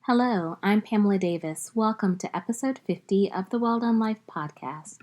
Hello, I'm Pamela Davis. Welcome to episode 50 of the Well Done Life podcast.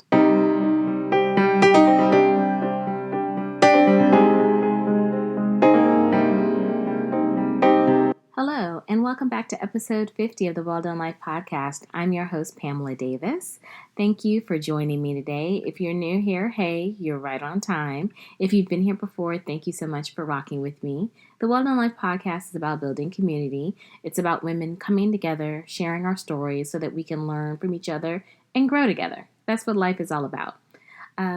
Hello, and welcome back to episode 50 of the Well Done Life podcast. I'm your host, Pamela Davis. Thank you for joining me today. If you're new here, hey, you're right on time. If you've been here before, thank you so much for rocking with me. The Well Done Life podcast is about building community. It's about women coming together, sharing our stories so that we can learn from each other and grow together. That's what life is all about.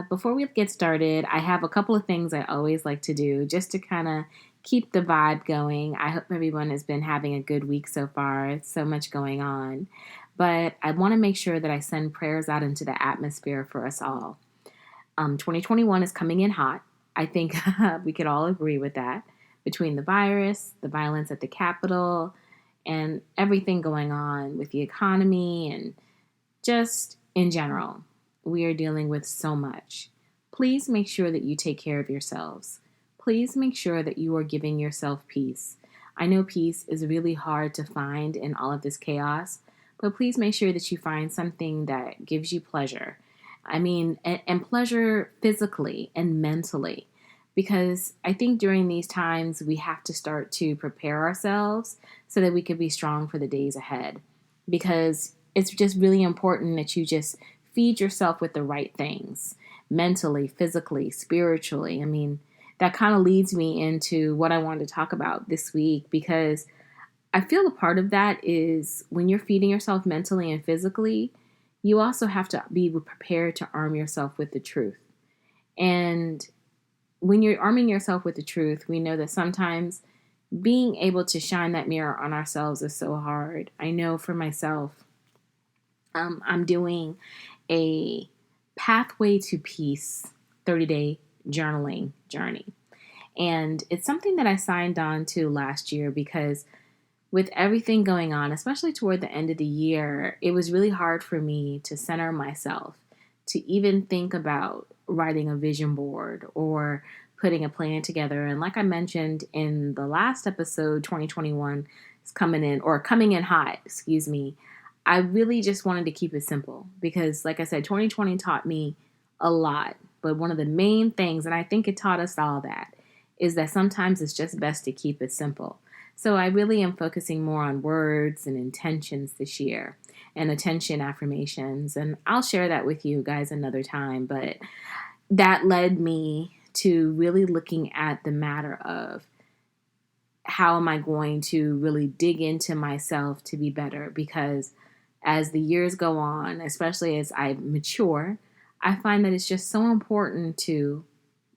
Before we get started, I have a couple of things I always like to do just to kind of keep the vibe going. I hope everyone has been having a good week so far. It's so much going on. But I want to make sure that I send prayers out into the atmosphere for us all. 2021 is coming in hot. I think we could all agree with that. Between the virus, the violence at the Capitol, and everything going on with the economy and just in general, we are dealing with so much. Please make sure that you take care of yourselves. Please make sure that you are giving yourself peace. I know peace is really hard to find in all of this chaos, but please make sure that you find something that gives you pleasure. And pleasure physically and mentally, because I think during these times we have to start to prepare ourselves so that we can be strong for the days ahead, because it's just really important that you just feed yourself with the right things, mentally, physically, spiritually. That kind of leads me into what I wanted to talk about this week, because I feel a part of that is when you're feeding yourself mentally and physically, you also have to be prepared to arm yourself with the truth. And when you're arming yourself with the truth, we know that sometimes being able to shine that mirror on ourselves is so hard. I know for myself, I'm doing a Pathway to Peace 30-day journaling journey. And it's something that I signed on to last year because with everything going on, especially toward the end of the year, it was really hard for me to center myself, to even think about writing a vision board or putting a plan together. And like I mentioned in the last episode, 2021 is coming in hot, I really just wanted to keep it simple because, like I said, 2020 taught me a lot. But one of the main things, and I think it taught us all that, is that sometimes it's just best to keep it simple. So I really am focusing more on words and intentions this year and attention affirmations. And I'll share that with you guys another time. But that led me to really looking at the matter of how am I going to really dig into myself to be better? Because as the years go on, especially as I mature, I find that it's just so important to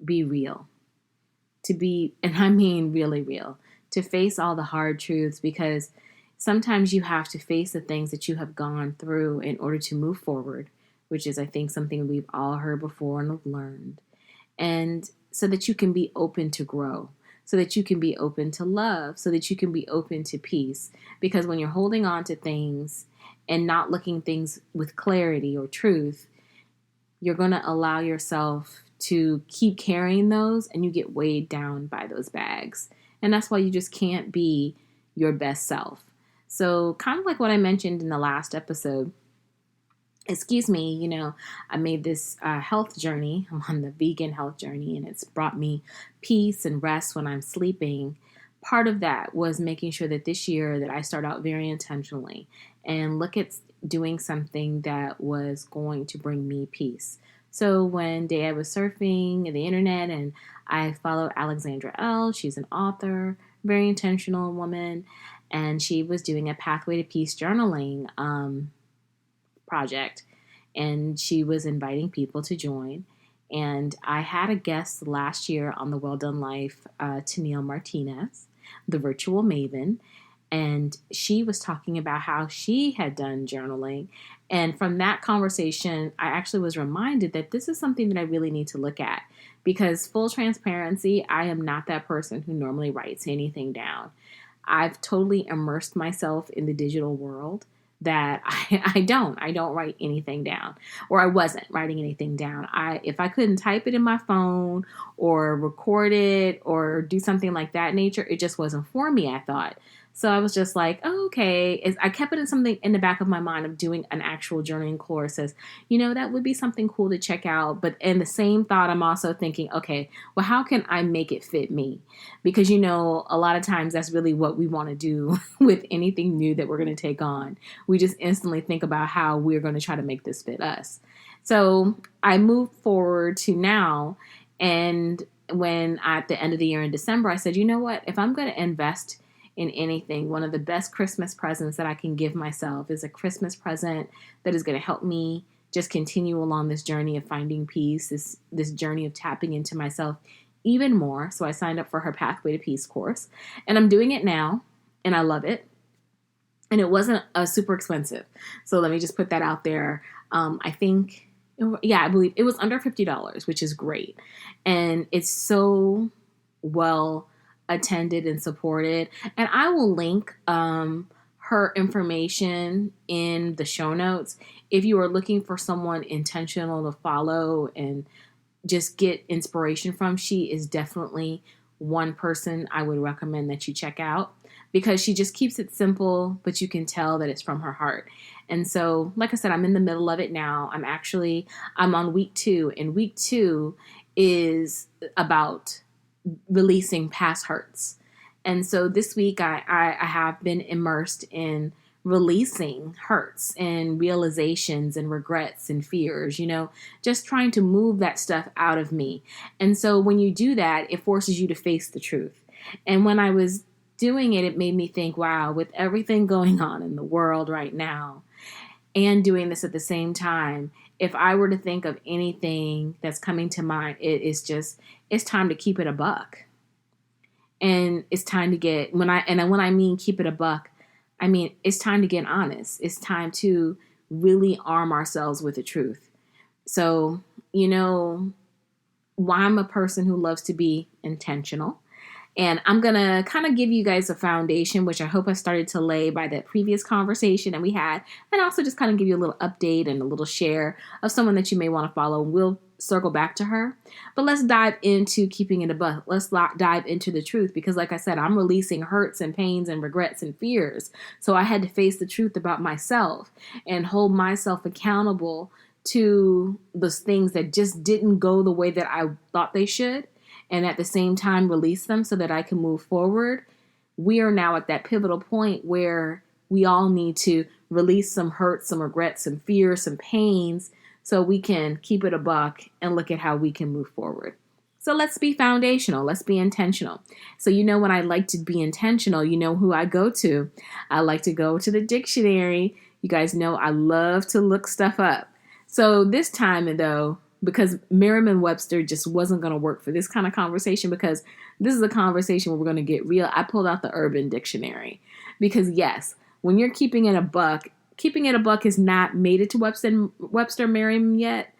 be real, and I mean really real, to face all the hard truths, because sometimes you have to face the things that you have gone through in order to move forward, which is, I think, something we've all heard before and have learned. And so that you can be open to grow, so that you can be open to love, so that you can be open to peace. Because when you're holding on to things and not looking things with clarity or truth, you're going to allow yourself to keep carrying those and you get weighed down by those bags. And that's why you just can't be your best self. So kind of like what I mentioned in the last episode, I made this health journey. I'm on the vegan health journey, and it's brought me peace and rest when I'm sleeping. Part of that was making sure that this year that I start out very intentionally and look at doing something that was going to bring me peace. So one day I was surfing the internet and I followed Alexandra L. She's an author, very intentional woman, and she was doing a Pathway to Peace journaling project, and she was inviting people to join. And I had a guest last year on the Well Done Life, Tennille Martinez, the virtual maven, and she was talking about how she had done journaling. And from that conversation, I actually was reminded that this is something that I really need to look at, because full transparency, I am not that person who normally writes anything down. I've totally immersed myself in the digital world that I don't write anything down, or I wasn't writing anything down. If I couldn't type it in my phone or record it or do something like that nature, it just wasn't for me, I thought. So I was just like, oh, okay. I kept it in something in the back of my mind of doing an actual journaling course as, that would be something cool to check out. But in the same thought, I'm also thinking, okay, well, how can I make it fit me? Because, a lot of times that's really what we want to do with anything new that we're going to take on. We just instantly think about how we're going to try to make this fit us. So I moved forward to now, and when at the end of the year in December, I said, you know what, if I'm going to invest in anything, one of the best Christmas presents that I can give myself is a Christmas present that is going to help me just continue along this journey of finding peace, this journey of tapping into myself even more. So I signed up for her Pathway to Peace course, and I'm doing it now, and I love it. And it wasn't super expensive. So let me just put that out there. I believe it was under $50, which is great. And it's so well attended and supported. And I will link her information in the show notes if you are looking for someone intentional to follow and just get inspiration from. She is definitely one person I would recommend that you check out, because she just keeps it simple, but you can tell that it's from her heart. And so, like I said, I'm in the middle of it now. I'm on week 2, and week 2 is about releasing past hurts. And so this week I have been immersed in releasing hurts and realizations and regrets and fears, just trying to move that stuff out of me. And so when you do that, it forces you to face the truth. And when I was doing it, it made me think, wow, with everything going on in the world right now and doing this at the same time, if I were to think of anything that's coming to mind, it's time to keep it a buck. And it's time to get, when I mean keep it a buck, I mean, it's time to get honest. It's time to really arm ourselves with the truth. So, I'm a person who loves to be intentional. And I'm going to kind of give you guys a foundation, which I hope I started to lay by that previous conversation that we had. And also just kind of give you a little update and a little share of someone that you may want to follow. We'll circle back to her. But let's dive into keeping it a buck. Let's dive into the truth. Because like I said, I'm releasing hurts and pains and regrets and fears. So I had to face the truth about myself and hold myself accountable to those things that just didn't go the way that I thought they should. And at the same time, release them so that I can move forward. We are now at that pivotal point where we all need to release some hurt, some regrets, some fears, some pains, so we can keep it a buck and look at how we can move forward. So let's be foundational. Let's be intentional. So when I like to be intentional, who I go to. I like to go to the dictionary. You guys know I love to look stuff up. So this time, though, because Merriam-Webster just wasn't going to work for this kind of conversation, because this is a conversation where we're going to get real, I pulled out the Urban Dictionary. Because yes, when you're keeping it a buck has not made it to Webster Merriam yet.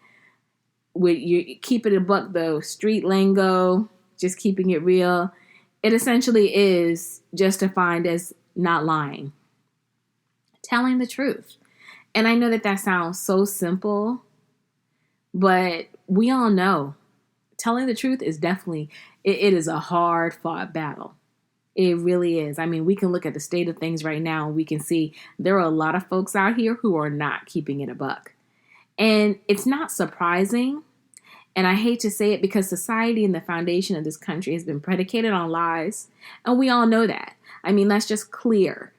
With you keep it a buck though, street lingo, just keeping it real, it essentially is just defined as not lying, telling the truth. And I know that sounds so simple, but we all know telling the truth is definitely, it is a hard fought battle. It really is. I mean, we can look at the state of things right now and we can see there are a lot of folks out here who are not keeping it a buck. And it's not surprising. And I hate to say it, because society and the foundation of this country has been predicated on lies. And we all know that. I mean, that's just clear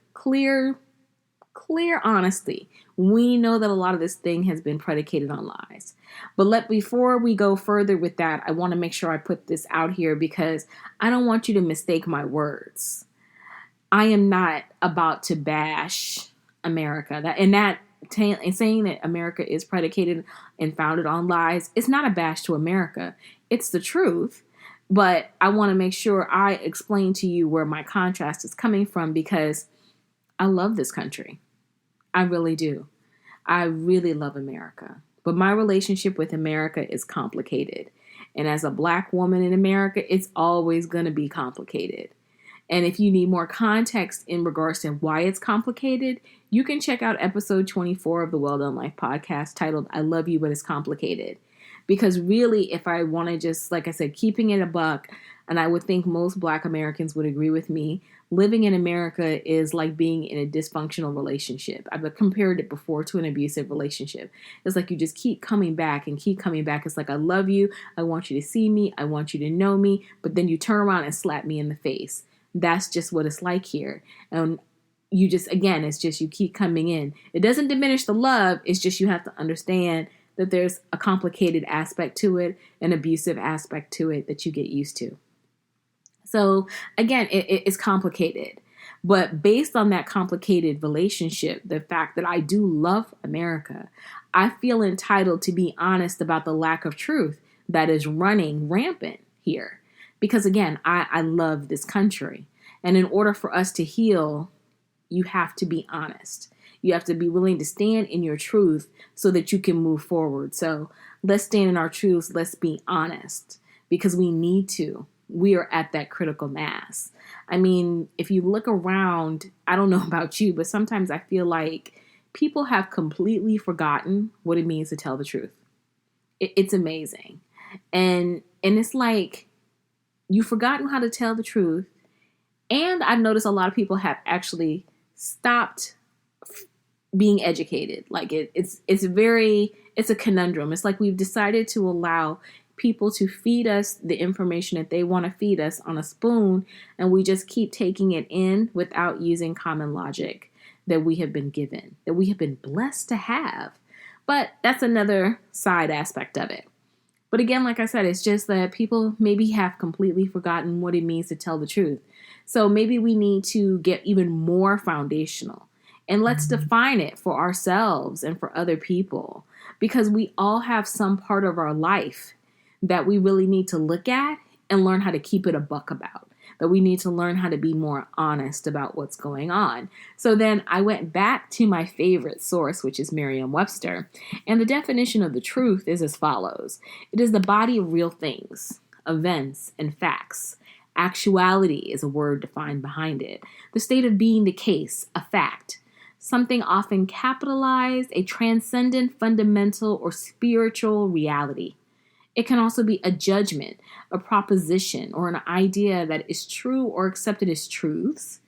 honesty. We know that a lot of this thing has been predicated on lies. But before we go further with that, I want to make sure I put this out here, because I don't want you to mistake my words. I am not about to bash America. And saying that America is predicated and founded on lies, it's not a bash to America. It's the truth. But I want to make sure I explain to you where my contrast is coming from, because I love this country. I really do. I really love America. But my relationship with America is complicated. And as a Black woman in America, it's always going to be complicated. And if you need more context in regards to why it's complicated, you can check out episode 24 of the Well Done Life podcast titled, I Love You, But It's Complicated. Because really, if I want to just, like I said, keeping it a buck, and I would think most Black Americans would agree with me, living in America is like being in a dysfunctional relationship. I've compared it before to an abusive relationship. It's like you just keep coming back and keep coming back. It's like, I love you. I want you to see me. I want you to know me. But then you turn around and slap me in the face. That's just what it's like here. And you just, again, it's just you keep coming in. It doesn't diminish the love. It's just you have to understand that there's a complicated aspect to it, an abusive aspect to it that you get used to. So again, it's complicated. But based on that complicated relationship, the fact that I do love America, I feel entitled to be honest about the lack of truth that is running rampant here. Because again, I love this country. And in order for us to heal, you have to be honest. You have to be willing to stand in your truth so that you can move forward. So let's stand in our truths. Let's be honest because we need to. We are at that critical mass. I mean, if you look around, I don't know about you, but sometimes I feel like people have completely forgotten what it means to tell the truth. It's amazing. And it's like you've forgotten how to tell the truth. And I've noticed a lot of people have actually stopped being educated. Like it's a conundrum. It's like we've decided to allow people to feed us the information that they want to feed us on a spoon, and we just keep taking it in without using common logic that we have been given, that we have been blessed to have. But that's another side aspect of it. But again, like I said, it's just that people maybe have completely forgotten what it means to tell the truth. So maybe we need to get even more foundational and let's define it for ourselves and for other people, because we all have some part of our life that we really need to look at and learn how to keep it a buck about, that we need to learn how to be more honest about what's going on. So then I went back to my favorite source, which is Merriam-Webster, and the definition of the truth is as follows. It is the body of real things, events, and facts. Actuality is a word defined behind it. The state of being the case, a fact. Something often capitalized, a transcendent, fundamental, or spiritual reality. It can also be a judgment, a proposition, or an idea that is true or accepted as truths,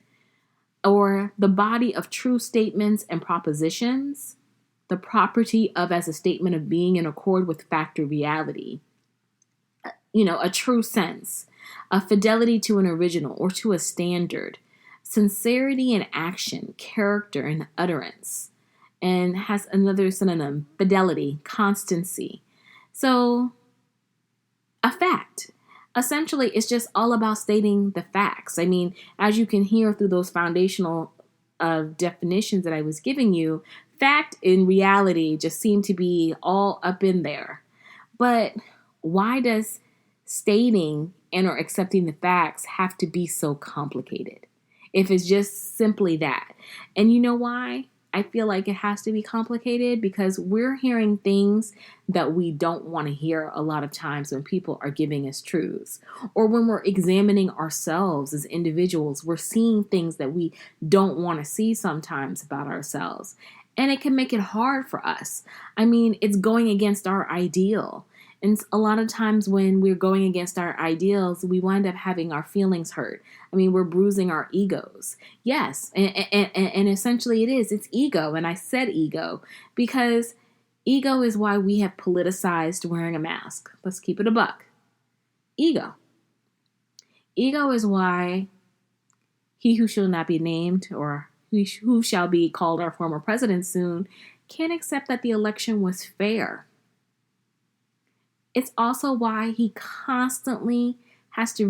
or the body of true statements and propositions, the property of as a statement of being in accord with fact or reality. A true sense, a fidelity to an original or to a standard, sincerity in action, character, and utterance, and has another synonym, fidelity, constancy. So, a fact. Essentially, it's just all about stating the facts. I mean, as you can hear through those foundational definitions that I was giving you, fact and reality just seem to be all up in there. But why does stating and or accepting the facts have to be so complicated if it's just simply that? And you know why I feel like it has to be complicated? Because we're hearing things that we don't want to hear a lot of times when people are giving us truths, or when we're examining ourselves as individuals, we're seeing things that we don't want to see sometimes about ourselves. And it can make it hard for us. I mean, it's going against our ideal. And a lot of times when we're going against our ideals, we wind up having our feelings hurt. I mean, we're bruising our egos. Yes, and essentially it's ego. And I said ego because ego is why we have politicized wearing a mask. Let's keep it a buck. Ego. Ego is why he who shall not be named, or who shall be called our former president soon, can't accept that the election was fair. It's also why he constantly has to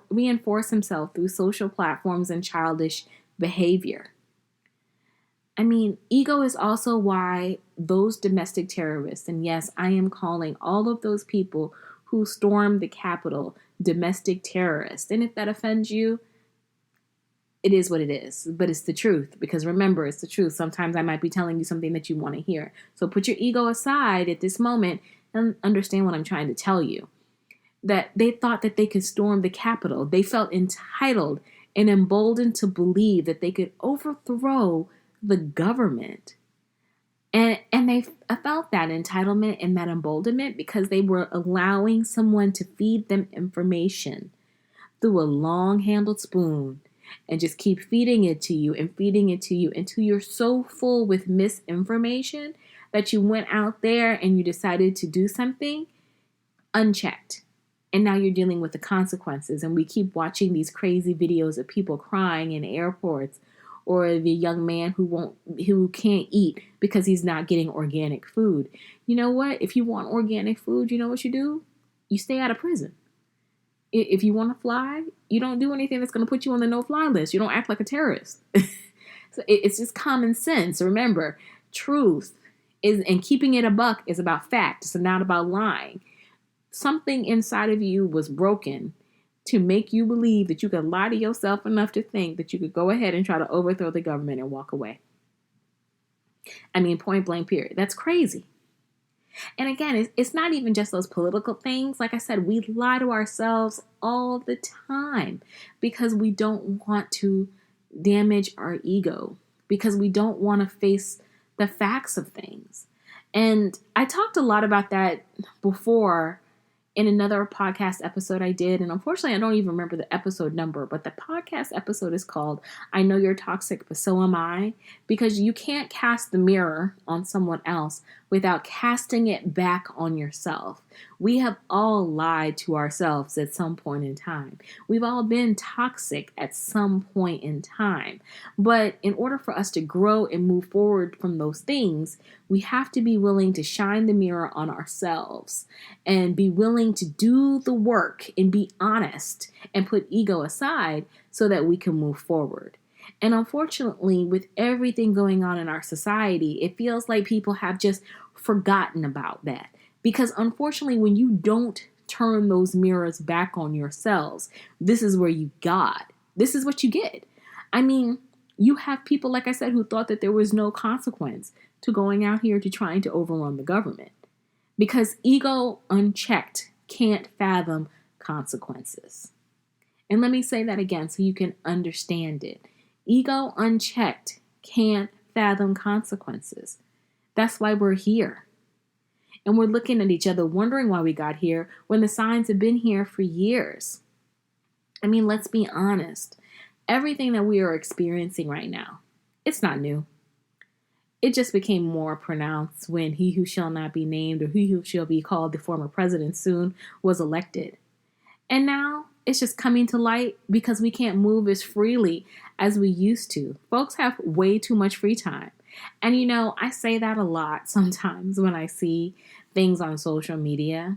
reinforce himself through social platforms and childish behavior. I mean, ego is also why those domestic terrorists, and yes, I am calling all of those people who stormed the Capitol domestic terrorists. And if that offends you, it is what it is, but it's the truth, because remember, it's the truth. Sometimes I might be telling you something that you want to hear. So put your ego aside at this moment and understand what I'm trying to tell you. That they thought that they could storm the Capitol. They felt entitled and emboldened to believe that they could overthrow the government. And they felt that entitlement and that emboldenment because they were allowing someone to feed them information through a long-handled spoon and just keep feeding it to you and feeding it to you until you're so full with misinformation that you went out there and you decided to do something unchecked. And now you're dealing with the consequences. And we keep watching these crazy videos of people crying in airports, or the young man who can't eat because he's not getting organic food. You know what? If you want organic food, you know what you do? You stay out of prison. If you want to fly, you don't do anything that's going to put you on the no-fly list. You don't act like a terrorist. So it's just common sense. Remember, truth is, and keeping it a buck is about fact. It's not about lying. Something inside of you was broken to make you believe that you could lie to yourself enough to think that you could go ahead and try to overthrow the government and walk away. I mean, point blank, period. That's crazy. And again, it's not even just those political things. Like I said, we lie to ourselves all the time because we don't want to damage our ego, because we don't want to face the facts of things. And I talked a lot about that before in another podcast episode I did. And unfortunately, I don't even remember the episode number, but the podcast episode is called I Know You're Toxic, But So Am I, because you can't cast the mirror on someone else without casting it back on yourself. We have all lied to ourselves at some point in time. We've all been toxic at some point in time. But in order for us to grow and move forward from those things, we have to be willing to shine the mirror on ourselves and be willing to do the work and be honest and put ego aside so that we can move forward. And unfortunately, with everything going on in our society, it feels like people have just forgotten about that. Because unfortunately, when you don't turn those mirrors back on yourselves, this is where you got. This is what you get. I mean, you have people, like I said, who thought that there was no consequence to going out here to trying to overrun the government. Because ego unchecked can't fathom consequences. And let me say that again so you can understand it. Ego unchecked can't fathom consequences. That's why we're here. And we're looking at each other wondering why we got here when the signs have been here for years. I mean, let's be honest. Everything that we are experiencing right now, it's not new. It just became more pronounced when he who shall not be named, or he who shall be called the former president soon, was elected. And now it's just coming to light because we can't move as freely as we used to. Folks have way too much free time. And you know, I say that a lot sometimes when I see things on social media.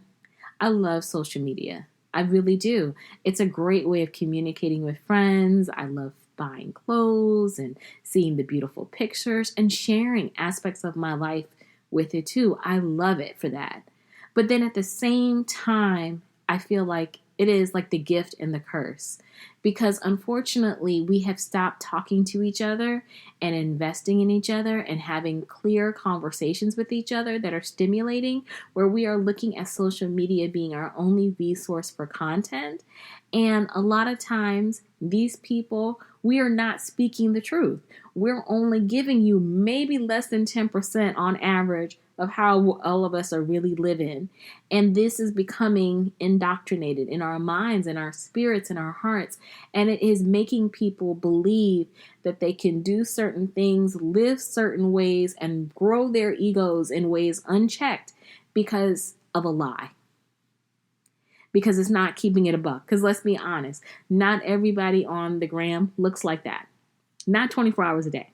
I love social media. I really do. It's a great way of communicating with friends. I love buying clothes and seeing the beautiful pictures and sharing aspects of my life with it too. I love it for that. But then at the same time, I feel like it is like the gift and the curse, because unfortunately we have stopped talking to each other and investing in each other and having clear conversations with each other that are stimulating, where we are looking at social media being our only resource for content. And a lot of times these people, we are not speaking the truth. We're only giving you maybe less than 10% on average of how all of us are really living. And this is becoming indoctrinated in our minds and our spirits and our hearts. And it is making people believe that they can do certain things, live certain ways, and grow their egos in ways unchecked because of a lie. Because it's not keeping it a buck. Because let's be honest, not everybody on the gram looks like that. Not 24 hours a day.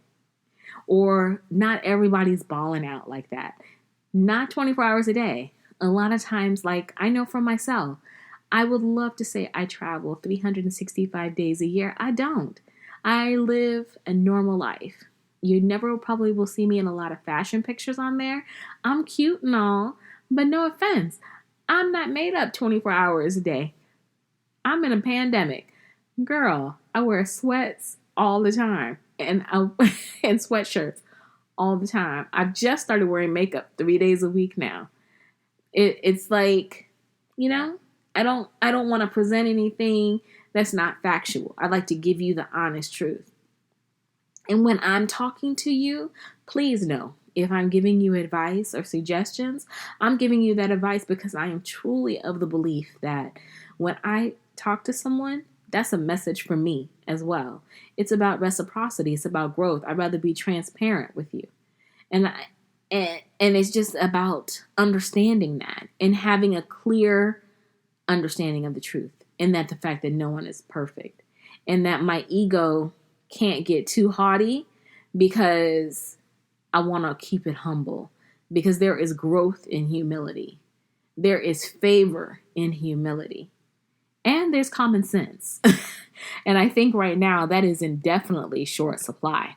Or not everybody's balling out like that. Not 24 hours a day. A lot of times, like I know for myself, I would love to say I travel 365 days a year. I don't. I live a normal life. You never probably will see me in a lot of fashion pictures on there. I'm cute and all, but no offense. I'm not made up 24 hours a day. I'm in a pandemic. Girl, I wear sweats all the time and sweatshirts all the time. I've just started wearing makeup 3 days a week now. It's like, you know, I don't want to present anything that's not factual. I like to give you the honest truth. And when I'm talking to you, please know, if I'm giving you advice or suggestions, I'm giving you that advice because I am truly of the belief that when I talk to someone, that's a message for me as well. It's about reciprocity. It's about growth. I'd rather be transparent with you. And and it's just about understanding that and having a clear understanding of the truth, and that the fact that no one is perfect, and that my ego can't get too haughty because I want to keep it humble, because there is growth in humility. There is favor in humility. And there's common sense. And I think right now that is in definitely short supply.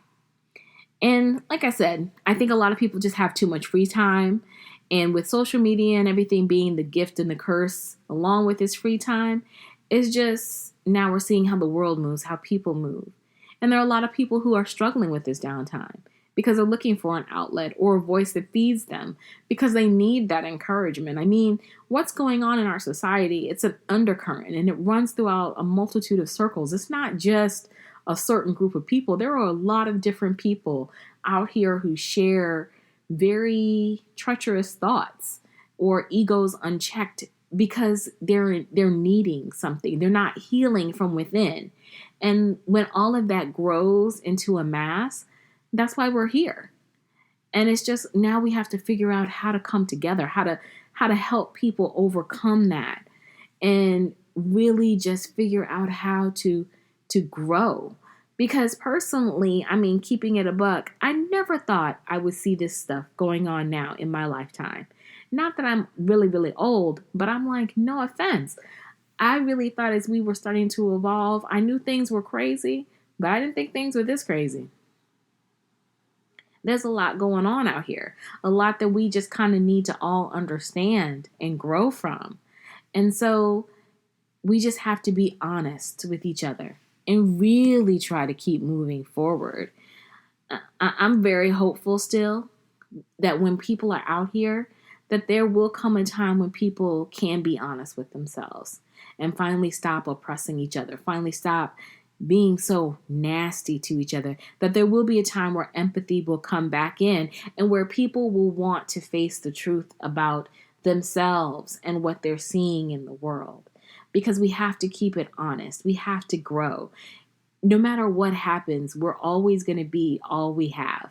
And like I said, I think a lot of people just have too much free time. And with social media and everything being the gift and the curse along with this free time, it's just now we're seeing how the world moves, how people move. And there are a lot of people who are struggling with this downtime because they're looking for an outlet or a voice that feeds them, because they need that encouragement. I mean, what's going on in our society, it's an undercurrent and it runs throughout a multitude of circles. It's not just a certain group of people. There are a lot of different people out here who share very treacherous thoughts or egos unchecked because they're needing something. They're not healing from within. And when all of that grows into a mass, that's why we're here. And it's just now we have to figure out how to come together, how to help people overcome that, and really just figure out how to grow. Because personally, I mean, keeping it a buck, I never thought I would see this stuff going on now in my lifetime. Not that I'm really, really old, but I'm like, no offense. I really thought as we were starting to evolve, I knew things were crazy, but I didn't think things were this crazy. There's a lot going on out here, a lot that we just kind of need to all understand and grow from. And so we just have to be honest with each other and really try to keep moving forward. I'm very hopeful still that when people are out here, that there will come a time when people can be honest with themselves and finally stop oppressing each other, finally stop being so nasty to each other, that there will be a time where empathy will come back in and where people will want to face the truth about themselves and what they're seeing in the world. Because we have to keep it honest. We have to grow. No matter what happens, we're always going to be all we have.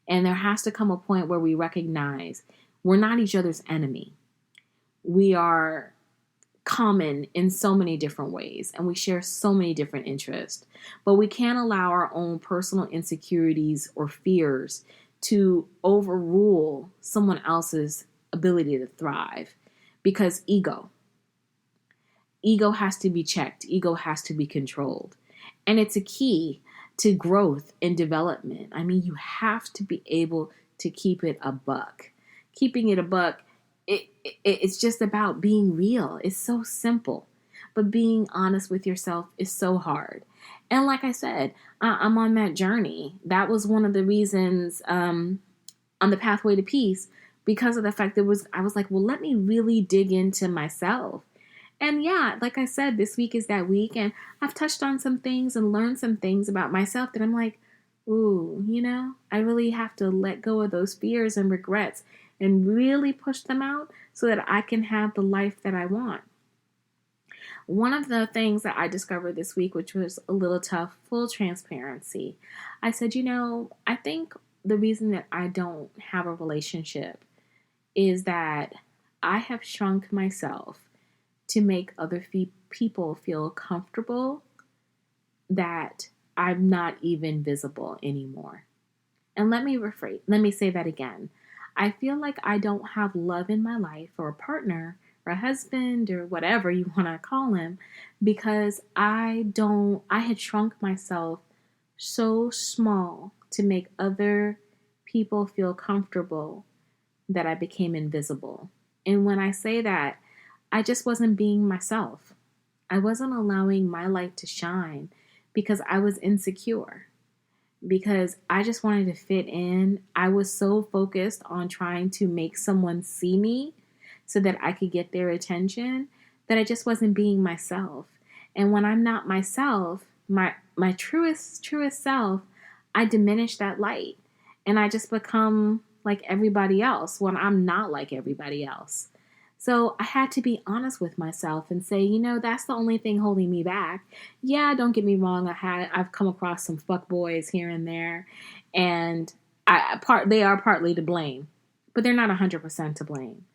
And there has to come a point where we recognize we're not each other's enemy. We are common in so many different ways, and we share so many different interests. But we can't allow our own personal insecurities or fears to overrule someone else's ability to thrive, because ego has to be checked. Ego has to be controlled. And it's a key to growth and development. I mean, you have to be able to keep it a buck. Keeping it a buck, it's just about being real. It's so simple. But being honest with yourself is so hard. And like I said, I'm on that journey. That was one of the reasons on the pathway to peace, because of the fact that I was like, well, let me really dig into myself. And yeah, like I said, this week is that week, and I've touched on some things and learned some things about myself that I'm like, ooh, I really have to let go of those fears and regrets and really push them out so that I can have the life that I want. One of the things that I discovered this week, which was a little tough, full transparency, I said, I think the reason that I don't have a relationship is that I have shrunk myself to make other people feel comfortable that I'm not even visible anymore. And let me say that again. I feel like I don't have love in my life, or a partner or a husband or whatever you want to call him, because I had shrunk myself so small to make other people feel comfortable that I became invisible. And when I say that, I just wasn't being myself. I wasn't allowing my light to shine because I was insecure, because I just wanted to fit in. I was so focused on trying to make someone see me so that I could get their attention that I just wasn't being myself. And when I'm not myself, my truest self, I diminish that light and I just become like everybody else when I'm not like everybody else. So I had to be honest with myself and say, that's the only thing holding me back. Yeah, don't get me wrong. I've come across some fuck boys here and there, and they are partly to blame, but they're not 100% to blame.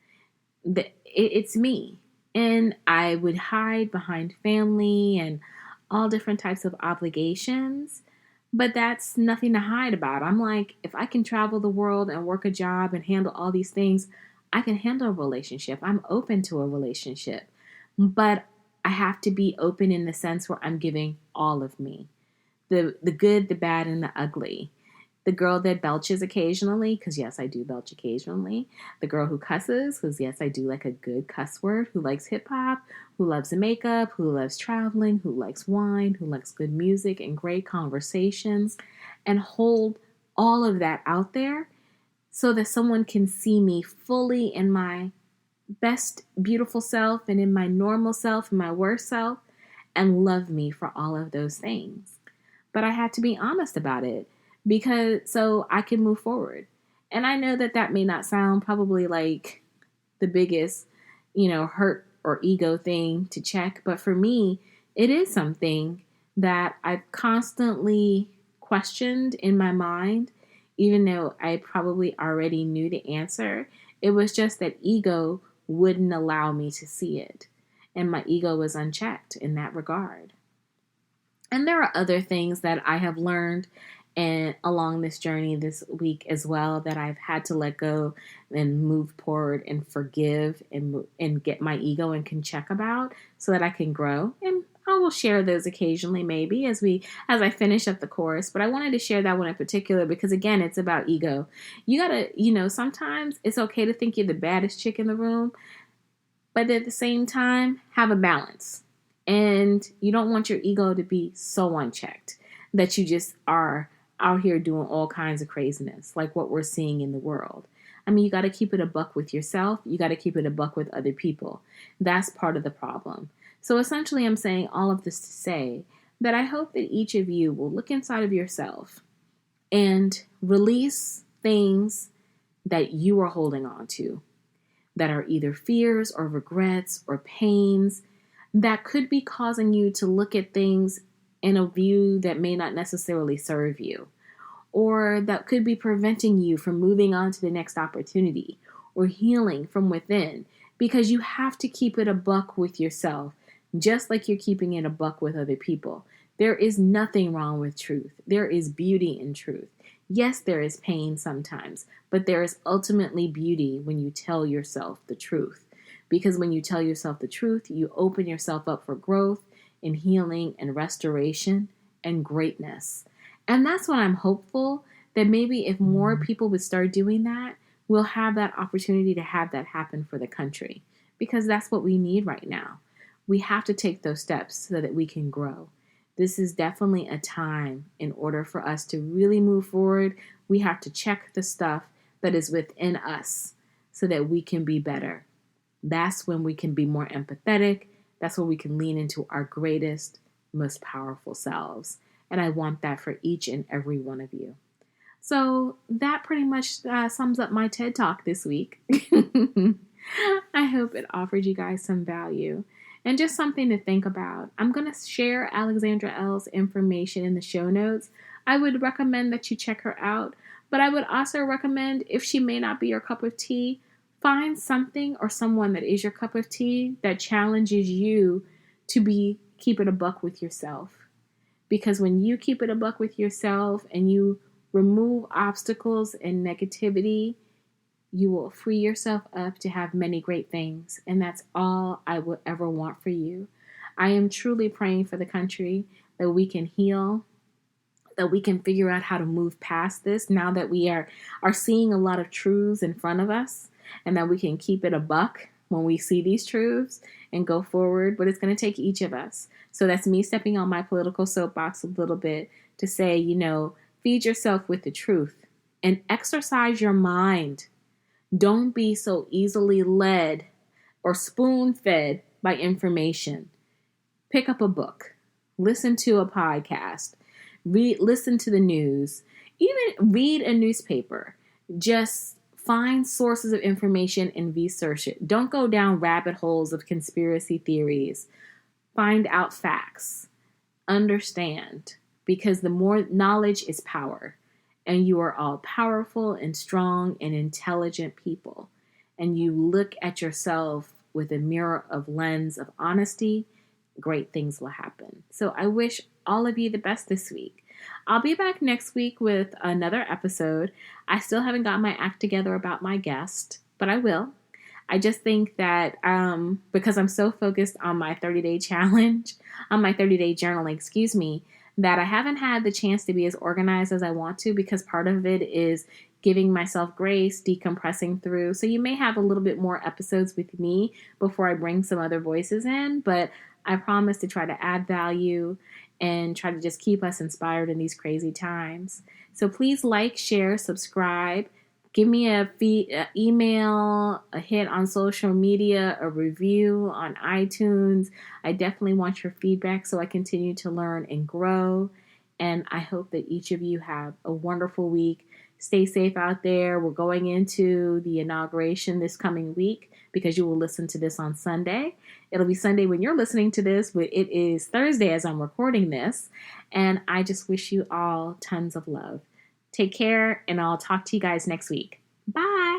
It's me. And I would hide behind family and all different types of obligations, but that's nothing to hide about. I'm like, if I can travel the world and work a job and handle all these things, I can handle a relationship. I'm open to a relationship, but I have to be open in the sense where I'm giving all of me, the good, the bad, and the ugly. The girl that belches occasionally, because yes, I do belch occasionally. The girl who cusses, because yes, I do like a good cuss word. Who likes hip hop, who loves makeup, who loves traveling, who likes wine, who likes good music and great conversations, and hold all of that out there so that someone can see me fully in my best beautiful self and in my normal self and my worst self and love me for all of those things. But I had to be honest about it because so I can move forward. And I know that may not sound probably like the biggest, hurt or ego thing to check, but for me, it is something that I've constantly questioned in my mind, even though I probably already knew the answer. It was just that ego wouldn't allow me to see it. And my ego was unchecked in that regard. And there are other things that I have learned and along this journey this week as well that I've had to let go and move forward and forgive and get my ego and can check about so that I can grow. And I will share those occasionally maybe as I finish up the course. But I wanted to share that one in particular because again, it's about ego. You gotta, sometimes it's okay to think you're the baddest chick in the room, but at the same time, have a balance. And you don't want your ego to be so unchecked that you just are out here doing all kinds of craziness, like what we're seeing in the world. I mean, you got to keep it a buck with yourself. You got to keep it a buck with other people. That's part of the problem. So essentially, I'm saying all of this to say that I hope that each of you will look inside of yourself and release things that you are holding on to that are either fears or regrets or pains that could be causing you to look at things in a view that may not necessarily serve you, or that could be preventing you from moving on to the next opportunity or healing from within, because you have to keep it a buck with yourself, just like you're keeping it a buck with other people. There is nothing wrong with truth. There is beauty in truth. Yes, there is pain sometimes, but there is ultimately beauty when you tell yourself the truth. Because when you tell yourself the truth, you open yourself up for growth and healing and restoration and greatness. And that's what I'm hopeful that maybe if more people would start doing that, we'll have that opportunity to have that happen for the country. Because that's what we need right now. We have to take those steps so that we can grow. This is definitely a time in order for us to really move forward. We have to check the stuff that is within us so that we can be better. That's when we can be more empathetic. That's when we can lean into our greatest, most powerful selves. And I want that for each and every one of you. So that pretty much sums up my TED Talk this week. I hope it offered you guys some value and just something to think about. I'm going to share Alexandra L's information in the show notes. I would recommend that you check her out, but I would also recommend, if she may not be your cup of tea, find something or someone that is your cup of tea that challenges you to keep it a buck with yourself. Because when you keep it a buck with yourself and you remove obstacles and negativity, you will free yourself up to have many great things. And that's all I would ever want for you. I am truly praying for the country that we can heal, that we can figure out how to move past this now that we are seeing a lot of truths in front of us, and that we can keep it a buck when we see these truths and go forward. But it's going to take each of us. So that's me stepping on my political soapbox a little bit to say, feed yourself with the truth and exercise your mind. Don't be so easily led or spoon-fed by information. Pick up a book. Listen to a podcast. Listen to the news. Even read a newspaper. Just Find sources of information and research it. Don't go down rabbit holes of conspiracy theories. Find out facts. Understand, because the more knowledge is power, and you are all powerful and strong and intelligent people, and you look at yourself with a mirror of lens of honesty, great things will happen. So I wish all of you the best this week. I'll be back next week with another episode. I still haven't got my act together about my guest, but I will. I just think that because I'm so focused on my 30-day challenge, on my 30-day journaling, that I haven't had the chance to be as organized as I want to, because part of it is giving myself grace, decompressing through. So you may have a little bit more episodes with me before I bring some other voices in, but I promise to try to add value and try to just keep us inspired in these crazy times. So please like, share, subscribe. Give me a email, a hit on social media, a review on iTunes. I definitely want your feedback so I continue to learn and grow. And I hope that each of you have a wonderful week. Stay safe out there. We're going into the inauguration this coming week, because you will listen to this on Sunday. It'll be Sunday when you're listening to this, but it is Thursday as I'm recording this. And I just wish you all tons of love. Take care, and I'll talk to you guys next week. Bye.